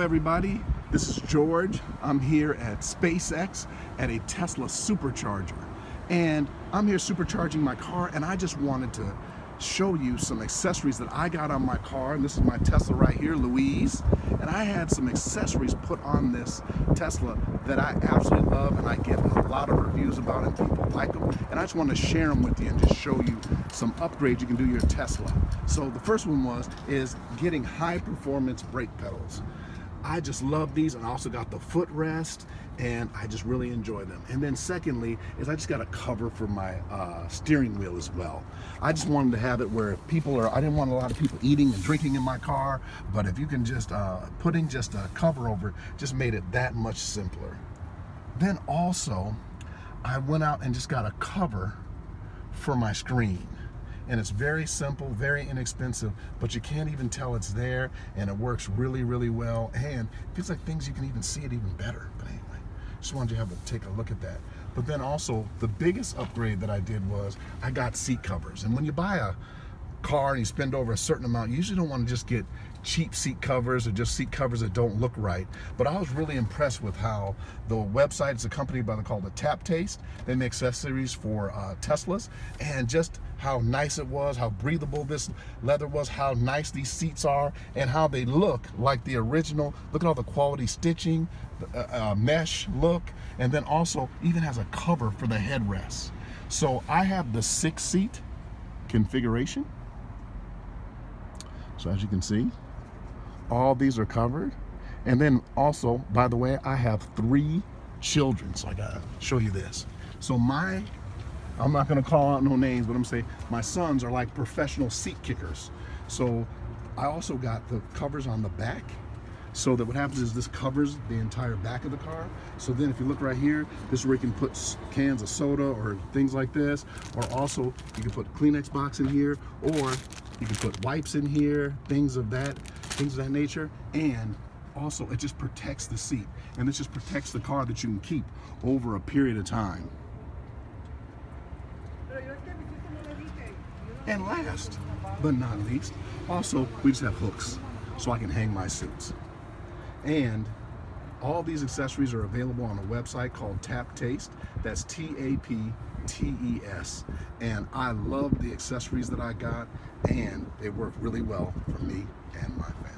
everybody, this is George. I'm here at SpaceX at a Tesla supercharger, and I'm here supercharging my car, and I just wanted to show you some accessories that I got on my car. And this is my Tesla right here, Louise, and I had some accessories put on this Tesla that I absolutely love, and I get a lot of reviews about it, and people like them, and I just want to share them with you and just show you some upgrades you can do to your Tesla. So the first one is getting high performance brake pedals. I just love these, and I also got the footrest, and I just really enjoy them. And then secondly is I just got a cover for my steering wheel as well. I just wanted to have it where I didn't want a lot of people eating and drinking in my car, but if you can just putting just a cover over it just made it that much simpler. Then also I went out and just got a cover for my screen. And it's very simple, very inexpensive, but you can't even tell it's there, and it works really, really well. And it feels like things you can even see it even better. But anyway, just wanted you to take a look at that. But then also, the biggest upgrade that I did was I got seat covers. And when you buy a car and you spend over a certain amount, you usually don't want to just get cheap seat covers or just seat covers that don't look right. But I was really impressed with how the website is a company called the TAPTES. They make accessories for Teslas, and just how nice it was, how breathable this leather was, how nice these seats are, and how they look like the original. Look at all the quality stitching, mesh look, and then also even has a cover for the headrest. So I have the 6-seat configuration. So as you can see, all these are covered. And then also, by the way, I have 3 children, so I gotta show you this. So I'm not gonna call out no names, but I'm saying my sons are like professional seat kickers. So I also got the covers on the back, so that what happens is this covers the entire back of the car. So then if you look right here, this is where you can put cans of soda or things like this, or also you can put a Kleenex box in here, or you can put wipes in here, things of that nature. And also it just protects the seat, and this just protects the car that you can keep over a period of time. And last but not least, also we just have hooks so I can hang my suits. And all these accessories are available on a website called TAPTES. That's TAPTES. And I love the accessories that I got, and they work really well for me and my family.